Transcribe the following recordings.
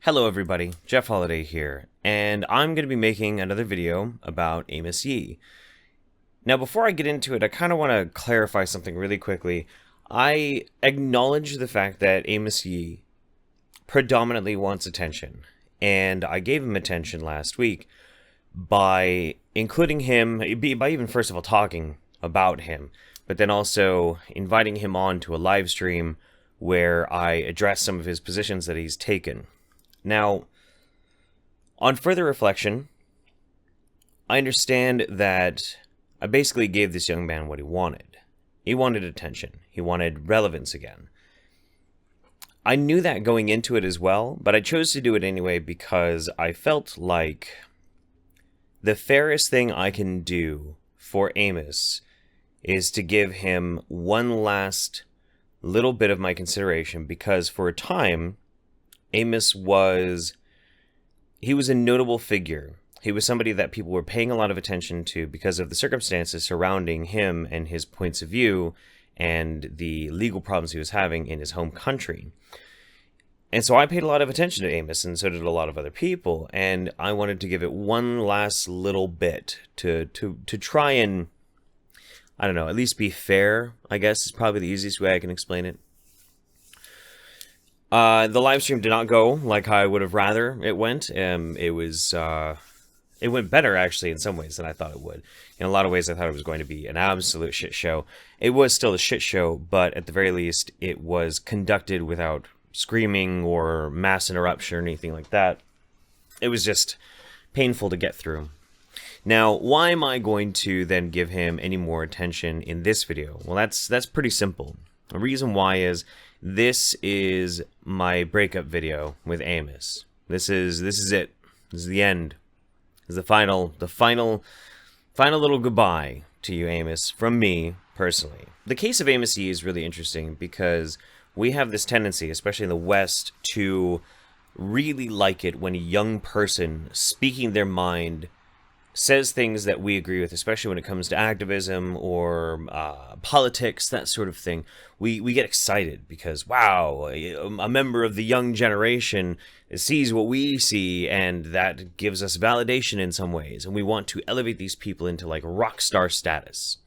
Hello everybody, Jeff Holiday here, and I'm going to be making another video about Amos Yee. Now before I get into it, I kind of want to clarify something really quickly. I acknowledge the fact that Amos Yee predominantly wants attention, and I gave him attention last week by including him, by even first of all talking about him, but then also inviting him on to a live stream where I address some of his positions that he's taken. Now, on further reflection, I understand that I basically gave this young man what he wanted. He wanted attention. He wanted relevance again. I knew that going into it as well, but I chose to do it anyway because I felt like the fairest thing I can do for Amos is to give him one last little bit of my consideration, because for a time, Amos was a notable figure. He was somebody that people were paying a lot of attention to because of the circumstances surrounding him and his points of view and the legal problems he was having in his home country. And so I paid a lot of attention to Amos, and so did a lot of other people, and I wanted to give it one last little bit to try and, I don't know, at least be fair, I guess is probably the easiest way I can explain it. The live stream did not go like I would have rather it went. It went better, actually, in some ways than I thought it would. In a lot of ways, I thought it was going to be an absolute shit show. It was still a shit show, but at the very least, it was conducted without screaming or mass interruption or anything like that. It was just painful to get through. Now, why am I going to then give him any more attention in this video? Well, that's pretty simple. The reason why is this is my breakup video with Amos. This is it. This is the end. This is the final little goodbye to you, Amos, from me personally. The case of Amos Yee is really interesting because we have this tendency, especially in the West, to really like it when a young person speaking their mind says things that we agree with, especially when it comes to activism or politics, that sort of thing. We get excited because, wow, a member of the young generation sees what we see, and that gives us validation in some ways, and we want to elevate these people into like rock star status.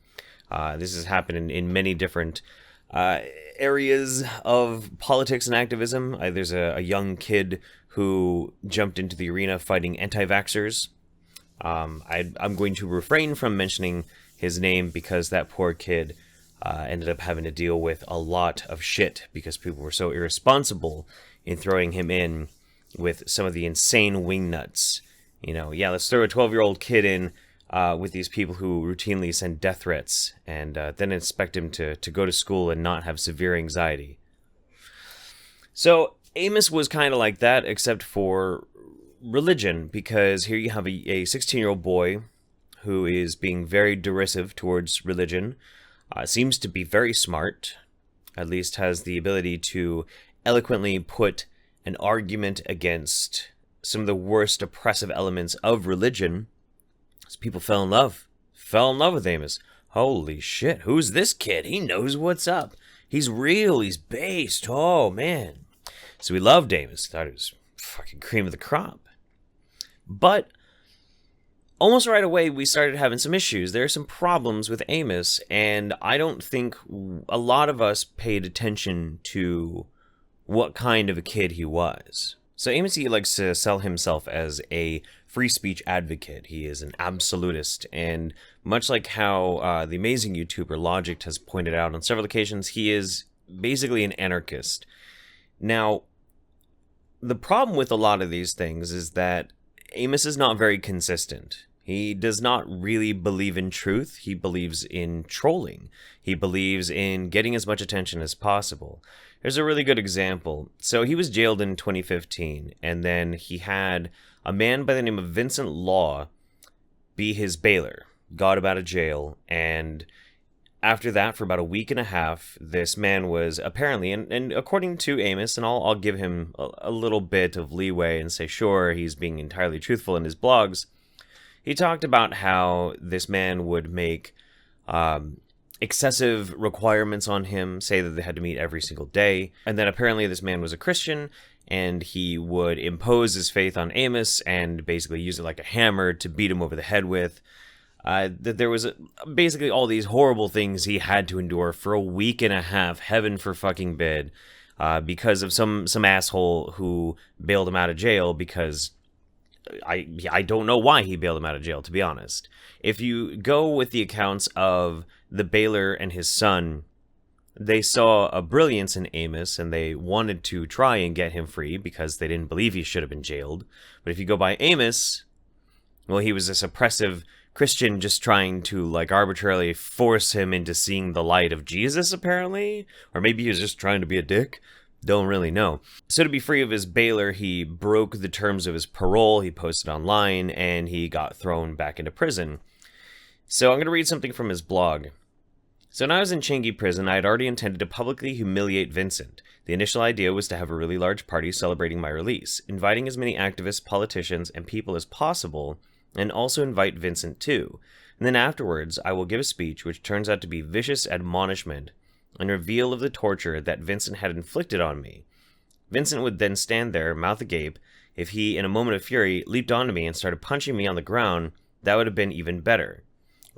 This has happened in many different areas of politics and activism. There's a young kid who jumped into the arena fighting anti-vaxxers. I'm going to refrain from mentioning his name because that poor kid ended up having to deal with a lot of shit because people were so irresponsible in throwing him in with some of the insane wingnuts. You know, yeah, let's throw a 12-year-old kid in with these people who routinely send death threats and then expect him to go to school and not have severe anxiety. So Amos was kind of like that, except for religion, because here you have a 16-year-old boy who is being very derisive towards religion, seems to be very smart, at least has the ability to eloquently put an argument against some of the worst oppressive elements of religion. So people fell in love with Amos. Holy shit, who's this kid? He knows what's up. He's real, he's based, oh man. So we loved Amos, thought he was fucking cream of the crop. But almost right away, we started having some issues. There are some problems with Amos, and I don't think a lot of us paid attention to what kind of a kid he was. So Amos Yee likes to sell himself as a free speech advocate. He is an absolutist, and much like how the amazing YouTuber Logic has pointed out on several occasions, he is basically an anarchist. Now, the problem with a lot of these things is that Amos is not very consistent. He does not really believe in truth. He believes in trolling. He believes in getting as much attention as possible. There's a really good example. So he was jailed in 2015, and then he had a man by the name of Vincent Law be his bailer, got him out of jail, and after that, for about a week and a half, this man was apparently, and according to Amos, and I'll give him a little bit of leeway and say, sure, he's being entirely truthful in his blogs. He talked about how this man would make excessive requirements on him, say that they had to meet every single day, and then apparently this man was a Christian, and he would impose his faith on Amos and basically use it like a hammer to beat him over the head with. That there was basically all these horrible things he had to endure for a week and a half, heaven for fucking bid, because of some asshole who bailed him out of jail, because I don't know why he bailed him out of jail, to be honest. If you go with the accounts of the bailer and his son, they saw a brilliance in Amos, and they wanted to try and get him free because they didn't believe he should have been jailed. But if you go by Amos, well, he was this oppressive Christian just trying to, like, arbitrarily force him into seeing the light of Jesus, apparently? Or maybe he was just trying to be a dick? Don't really know. So to be free of his bailer, he broke the terms of his parole, he posted online, and he got thrown back into prison. So I'm going to read something from his blog. So when I was in Jingui prison, I had already intended to publicly humiliate Vincent. The initial idea was to have a really large party celebrating my release, inviting as many activists, politicians, and people as possible, and also invite Vincent too. And then afterwards, I will give a speech which turns out to be vicious admonishment and reveal of the torture that Vincent had inflicted on me. Vincent would then stand there, mouth agape. If he, in a moment of fury, leaped onto me and started punching me on the ground, that would have been even better.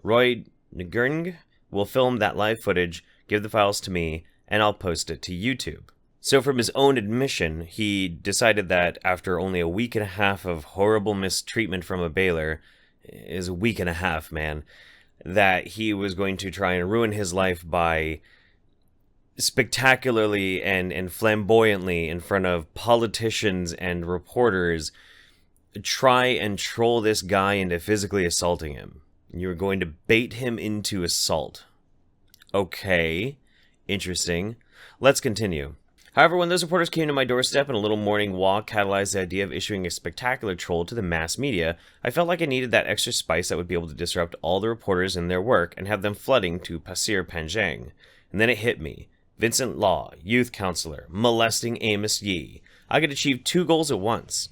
Roy Ngurng will film that live footage, give the files to me, and I'll post it to YouTube. So from his own admission, he decided that after only a week and a half of horrible mistreatment from a bailer, is a week and a half, man, that he was going to try and ruin his life by spectacularly and flamboyantly in front of politicians and reporters try and troll this guy into physically assaulting him. You were going to bait him into assault. Okay, interesting. Let's continue. However, when those reporters came to my doorstep and a little morning walk catalyzed the idea of issuing a spectacular troll to the mass media, I felt like I needed that extra spice that would be able to disrupt all the reporters in their work and have them flooding to Pasir Panjang. And then it hit me. Vincent Law, youth counselor, molesting Amos Yee. I could achieve two goals at once.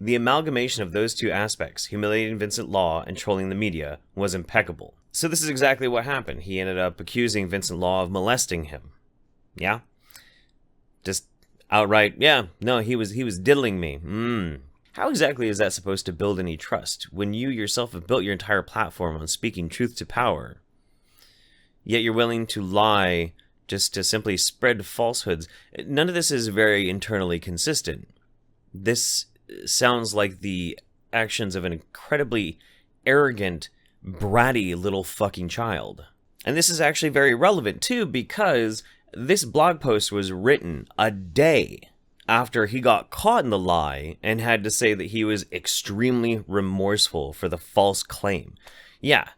The amalgamation of those two aspects, humiliating Vincent Law and trolling the media, was impeccable. So this is exactly what happened. He ended up accusing Vincent Law of molesting him. Yeah? Just outright, yeah, no, he was diddling me. How exactly is that supposed to build any trust when you yourself have built your entire platform on speaking truth to power? Yet you're willing to lie just to simply spread falsehoods. None of this is very internally consistent. This sounds like the actions of an incredibly arrogant, bratty little fucking child. And this is actually very relevant too, because this blog post was written a day after he got caught in the lie and had to say that he was extremely remorseful for the false claim. Yeah,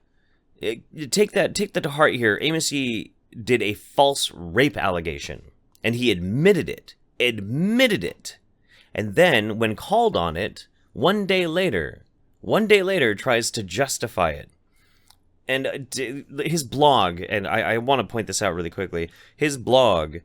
take that to heart here. Amos Yee did a false rape allegation, and he admitted it. And then, when called on it, one day later, tries to justify it. And his blog, and I want to point this out really quickly, his blog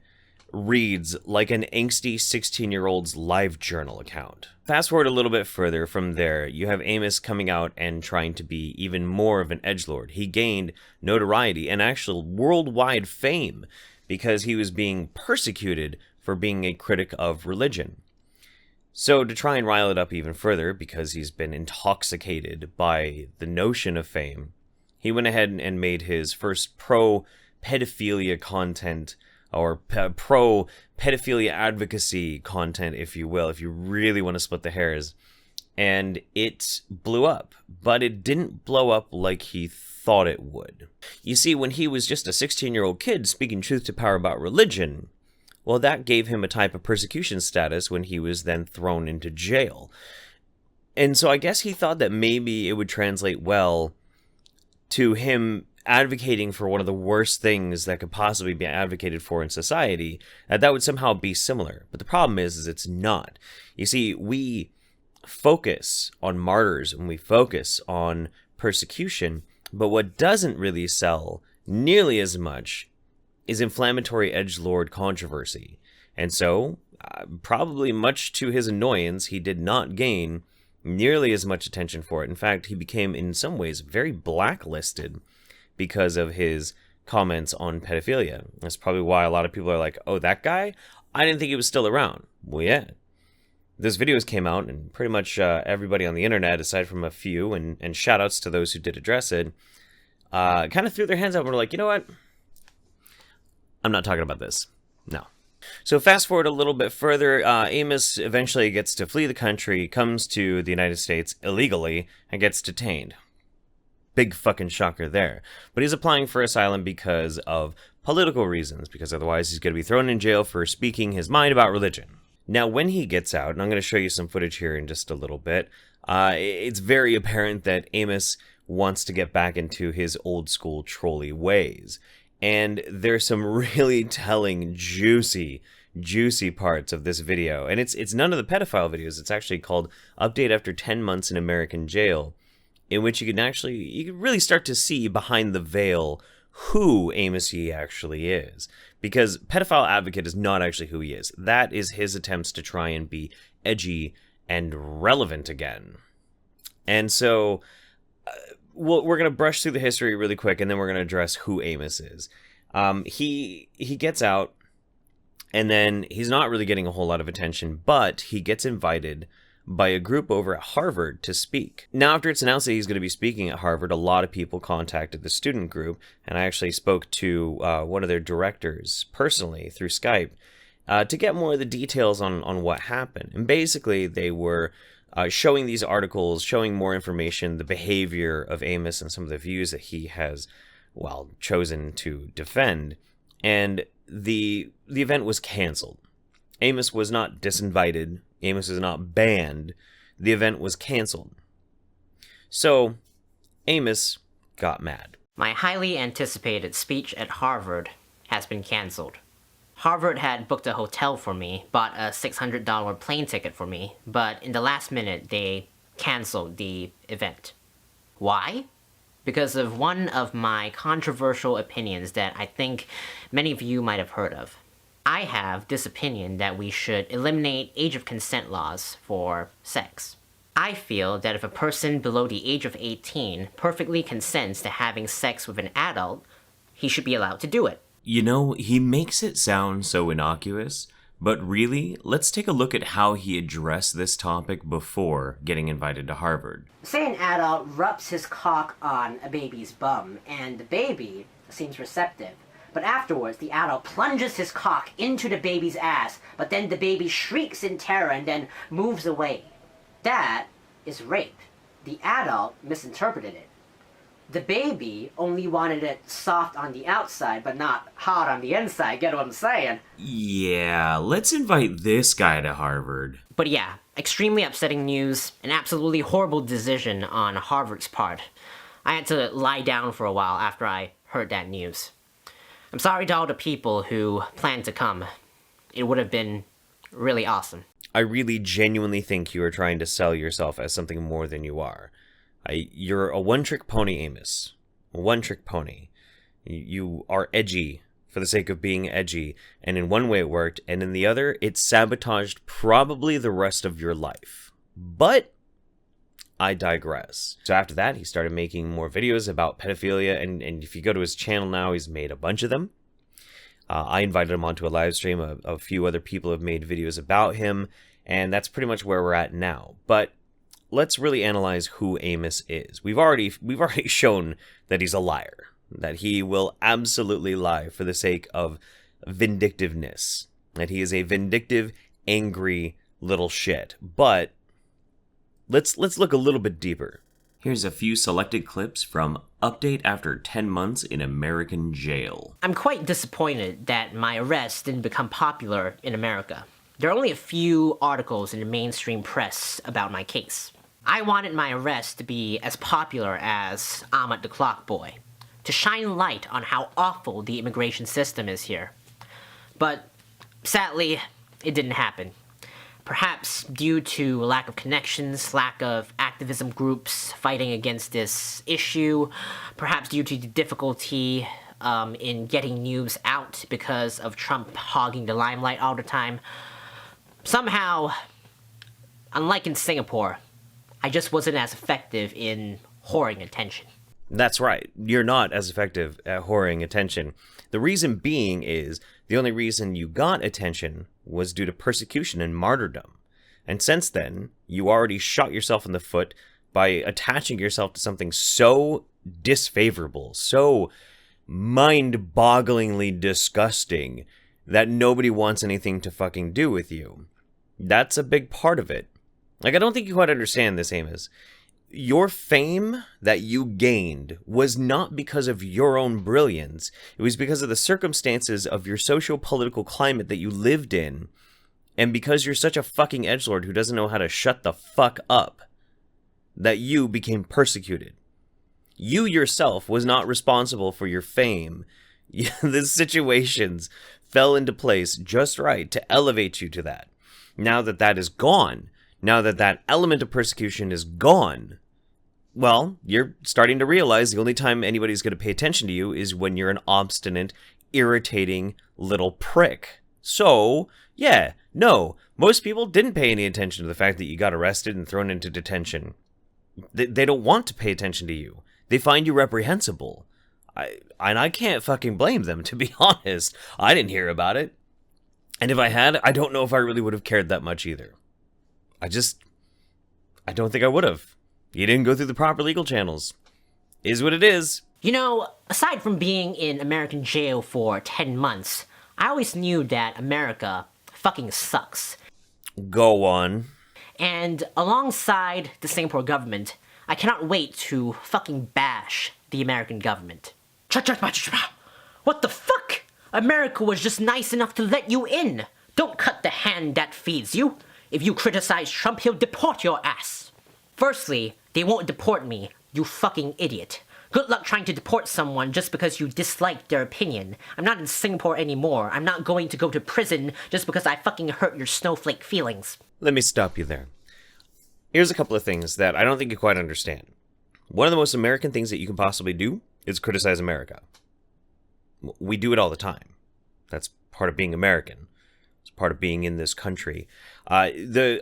reads like an angsty 16-year-old's live journal account. Fast forward a little bit further from there, you have Amos coming out and trying to be even more of an edgelord. He gained notoriety and actual worldwide fame because he was being persecuted for being a critic of religion. So to try and rile it up even further, because he's been intoxicated by the notion of fame, he went ahead and made his first pro-pedophilia content, or pro-pedophilia advocacy content, if you will, if you really want to split the hairs. And it blew up, but it didn't blow up like he thought it would. You see, when he was just a 16-year-old kid speaking truth to power about religion, well, that gave him a type of persecution status when he was then thrown into jail. And so I guess he thought that maybe it would translate well to him advocating for one of the worst things that could possibly be advocated for in society, that would somehow be similar. But the problem is it's not. You see, we focus on martyrs and we focus on persecution, but what doesn't really sell nearly as much is inflammatory edgelord controversy. And so, probably much to his annoyance, he did not gain nearly as much attention for it. In fact, he became in some ways very blacklisted because of his comments on pedophilia. That's probably why a lot of people are like, oh, that guy? I didn't think he was still around. Well, yeah, Those videos came out, and pretty much everybody on the internet, aside from a few, and shout-outs to those who did address it, kind of threw their hands up and were like, you know what? I'm not talking about this. No. So fast forward a little bit further, Amos eventually gets to flee the country, comes to the United States illegally, and gets detained. Big fucking shocker there. But he's applying for asylum because of political reasons, because otherwise he's going to be thrown in jail for speaking his mind about religion. Now, when he gets out, and I'm going to show you some footage here in just a little bit, it's very apparent that Amos wants to get back into his old school trolley ways. And there's some really telling, juicy parts of this video. And it's none of the pedophile videos. It's actually called Update After 10 Months in American Jail, in which you can really start to see behind the veil who Amos Yee actually is. Because pedophile advocate is not actually who he is. That is his attempts to try and be edgy and relevant again. And so we're going to brush through the history really quick, and then we're going to address who Amos is. He gets out, and then he's not really getting a whole lot of attention, but he gets invited by a group over at Harvard to speak. Now, after it's announced that he's going to be speaking at Harvard, a lot of people contacted the student group, and I actually spoke to one of their directors personally through Skype to get more of the details on what happened. And basically, they were showing these articles, showing more information, the behavior of Amos and some of the views that he has, well, chosen to defend. And the event was canceled. Amos was not disinvited. Amos was not banned. The event was canceled. So, Amos got mad. My highly anticipated speech at Harvard has been canceled. Harvard had booked a hotel for me, bought a $600 plane ticket for me, but in the last minute they canceled the event. Why? Because of one of my controversial opinions that I think many of you might have heard of. I have this opinion that we should eliminate age of consent laws for sex. I feel that if a person below the age of 18 perfectly consents to having sex with an adult, he should be allowed to do it. You know, he makes it sound so innocuous, but really, let's take a look at how he addressed this topic before getting invited to Harvard. Say an adult rubs his cock on a baby's bum, and the baby seems receptive. But afterwards, the adult plunges his cock into the baby's ass, but then the baby shrieks in terror and then moves away. That is rape. The adult misinterpreted it. The baby only wanted it soft on the outside, but not hard on the inside, get what I'm saying? Yeah, let's invite this guy to Harvard. But yeah, extremely upsetting news, an absolutely horrible decision on Harvard's part. I had to lie down for a while after I heard that news. I'm sorry to all the people who planned to come. It would have been really awesome. I really genuinely think you are trying to sell yourself as something more than you are. You're a one-trick pony, Amos. A one-trick pony. You are edgy for the sake of being edgy, and in one way it worked, and in the other, it sabotaged probably the rest of your life. But I digress. So after that, he started making more videos about pedophilia, and if you go to his channel now, he's made a bunch of them. I invited him onto a live stream. A few other people have made videos about him, and that's pretty much where we're at now. But let's really analyze who Amos is. We've already shown that he's a liar, that he will absolutely lie for the sake of vindictiveness, that he is a vindictive, angry little shit. But let's look a little bit deeper. Here's a few selected clips from Update After 10 Months in American Jail. I'm quite disappointed that my arrest didn't become popular in America. There are only a few articles in the mainstream press about my case. I wanted my arrest to be as popular as Ahmed the Clock Boy, to shine light on how awful the immigration system is here. But sadly, it didn't happen. Perhaps due to lack of connections, lack of activism groups fighting against this issue, perhaps due to the difficulty in getting news out because of Trump hogging the limelight all the time. Somehow, unlike in Singapore, I just wasn't as effective in whoring attention. That's right. You're not as effective at whoring attention. The reason being is the only reason you got attention was due to persecution and martyrdom. And since then, you already shot yourself in the foot by attaching yourself to something so disfavorable, so mind-bogglingly disgusting that nobody wants anything to fucking do with you. That's a big part of it. Like, I don't think you quite understand this, Amos. Your fame that you gained was not because of your own brilliance. It was because of the circumstances of your socio-political climate that you lived in, and because you're such a fucking edgelord who doesn't know how to shut the fuck up, that you became persecuted. You yourself was not responsible for your fame. The situations fell into place just right to elevate you to that. Now that that is gone, now that that element of persecution is gone, well, you're starting to realize the only time anybody's going to pay attention to you is when you're an obstinate, irritating little prick. So, yeah, no, most people didn't pay any attention to the fact that you got arrested and thrown into detention. They don't want to pay attention to you. They find you reprehensible. I can't fucking blame them, to be honest. I didn't hear about it. And if I had, I don't know if I really would have cared that much either. I don't think I would have. You didn't go through the proper legal channels. Is what it is. You know, aside from being in American jail for 10 months, I always knew that America fucking sucks. Go on. And alongside the Singapore government, I cannot wait to fucking bash the American government. What the fuck? America was just nice enough to let you in. Don't cut the hand that feeds you. If you criticize Trump, he'll deport your ass. Firstly, they won't deport me, you fucking idiot. Good luck trying to deport someone just because you dislike their opinion. I'm not in Singapore anymore. I'm not going to go to prison just because I fucking hurt your snowflake feelings. Let me stop you there. Here's a couple of things that I don't think you quite understand. One of the most American things that you can possibly do is criticize America. We do it all the time. That's part of being American. It's part of being in this country. The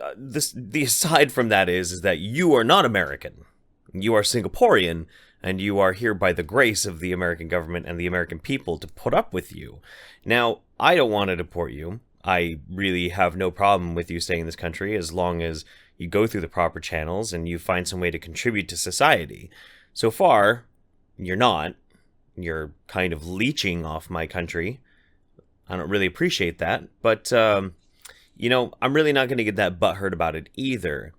aside from that is that you are not American. You are Singaporean, and you are here by the grace of the American government and the American people to put up with you. Now, I don't want to deport you. I really have no problem with you staying in this country as long as you go through the proper channels and you find some way to contribute to society. So far, you're not. You're kind of leeching off my country. I don't really appreciate that, but, you know, I'm really not going to get that butthurt about it either.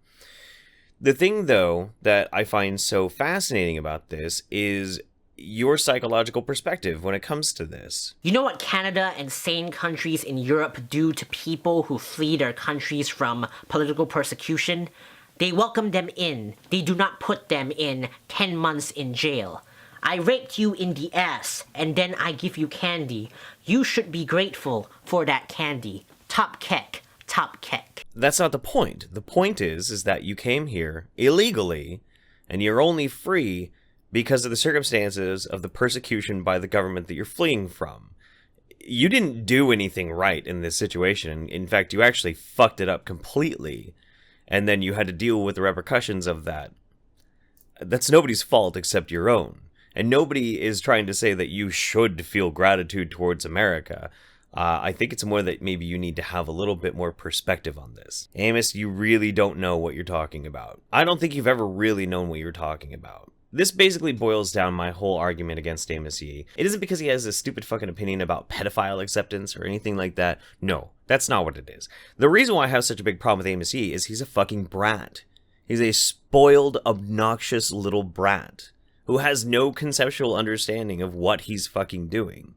The thing, though, that I find so fascinating about this is your psychological perspective when it comes to this. You know what Canada and sane countries in Europe do to people who flee their countries from political persecution? They welcome them in. They do not put them in 10 months in jail. I raped you in the ass, and then I give you candy. You should be grateful for that candy. Top kek. Top kek. That's not the point. The point is that you came here illegally, and you're only free because of the circumstances of the persecution by the government that you're fleeing from. You didn't do anything right in this situation. In fact, you actually fucked it up completely, and then you had to deal with the repercussions of that. That's nobody's fault except your own. And nobody is trying to say that you should feel gratitude towards America. I think it's more that maybe you need to have a little bit more perspective on this. Amos, you really don't know what you're talking about. I don't think you've ever really known what you're talking about. This basically boils down my whole argument against Amos Yee. It isn't because he has a stupid fucking opinion about pedophile acceptance or anything like that. No, that's not what it is. The reason why I have such a big problem with Amos Yee is he's a fucking brat. He's a spoiled, obnoxious little brat who has no conceptual understanding of what he's fucking doing.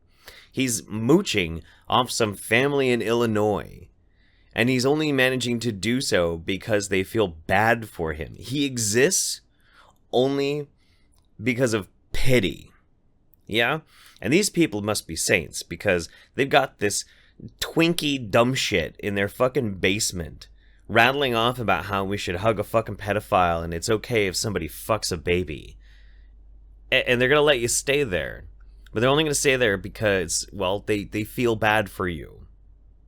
He's mooching off some family in Illinois, and he's only managing to do so because they feel bad for him. He exists only because of pity. Yeah? And these people must be saints because they've got this Twinkie dumb shit in their fucking basement rattling off about how we should hug a fucking pedophile and it's okay if somebody fucks a baby. And they're going to let you stay there. But they're only going to stay there because, well, they feel bad for you.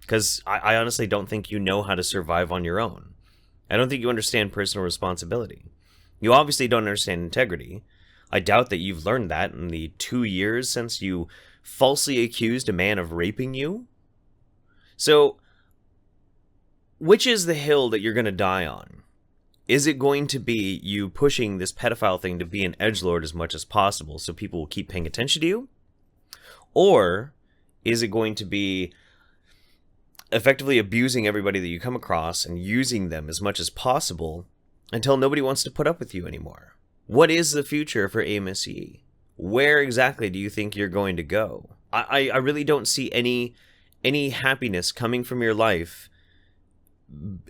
Because I honestly don't think you know how to survive on your own. I don't think you understand personal responsibility. You obviously don't understand integrity. I doubt that you've learned that in the 2 years since you falsely accused a man of raping you. So, which is the hill that you're going to die on? Is it going to be you pushing this pedophile thing to be an edgelord as much as possible so people will keep paying attention to you? Or is it going to be effectively abusing everybody that you come across and using them as much as possible until nobody wants to put up with you anymore? What is the future for Amos Yee? Where exactly do you think you're going to go? I really don't see any happiness coming from your life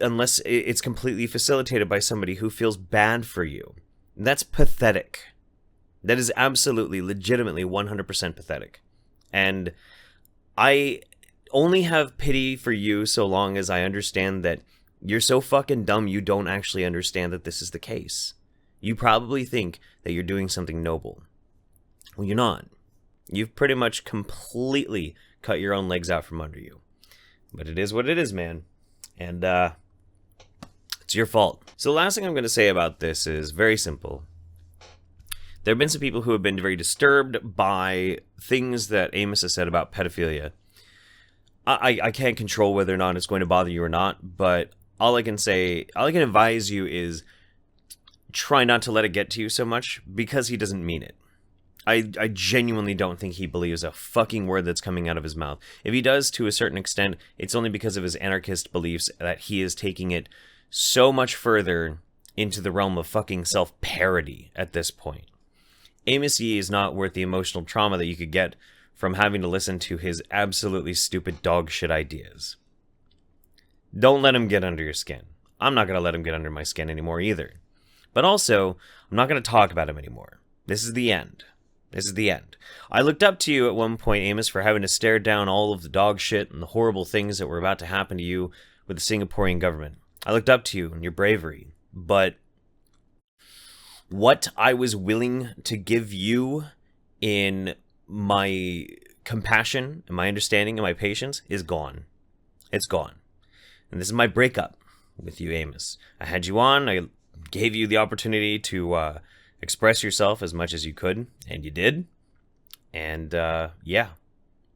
unless it's completely facilitated by somebody who feels bad for you. That's pathetic. That is absolutely, legitimately 100% pathetic. And I only have pity for you so long as I understand that you're so fucking dumb you don't actually understand that this is the case. You probably think that you're doing something noble. Well, you're not. You've pretty much completely cut your own legs out from under you. But it is what it is, man. And it's your fault. So the last thing I'm going to say about this is very simple. There have been some people who have been very disturbed by things that Amos has said about pedophilia. I can't control whether or not it's going to bother you or not, but all I can advise you is try not to let it get to you so much, because he doesn't mean it. I genuinely don't think he believes a fucking word that's coming out of his mouth. If he does, to a certain extent, it's only because of his anarchist beliefs that he is taking it so much further into the realm of fucking self-parody at this point. Amos Yee is not worth the emotional trauma that you could get from having to listen to his absolutely stupid dog shit ideas. Don't let him get under your skin. I'm not going to let him get under my skin anymore either. But also, I'm not going to talk about him anymore. This is the end. This is the end. I looked up to you at one point, Amos, for having to stare down all of the dog shit and the horrible things that were about to happen to you with the Singaporean government. I looked up to you and your bravery. But what I was willing to give you in my compassion and my understanding and my patience is gone. It's gone. And this is my breakup with you, Amos. I had you on. I gave you the opportunity to express yourself as much as you could, and you did. And yeah,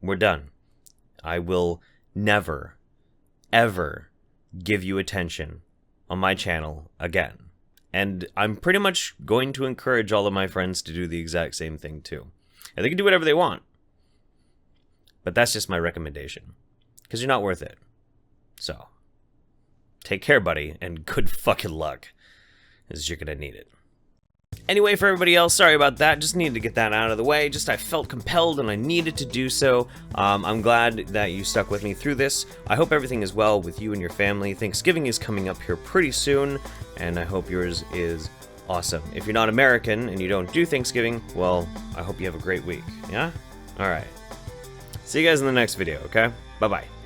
we're done. I will never, ever give you attention on my channel again. And I'm pretty much going to encourage all of my friends to do the exact same thing too. And they can do whatever they want. But that's just my recommendation. Because you're not worth it. So, take care, buddy, and good fucking luck. Because you're gonna need it. Anyway, for everybody else, sorry about that. Just needed to get that out of the way. I felt compelled and I needed to do so. I'm glad that you stuck with me through this. I hope everything is well with you and your family. Thanksgiving is coming up here pretty soon, and I hope yours is awesome. If you're not American and you don't do Thanksgiving, well, I hope you have a great week. Yeah? Alright. See you guys in the next video, okay? Bye-bye.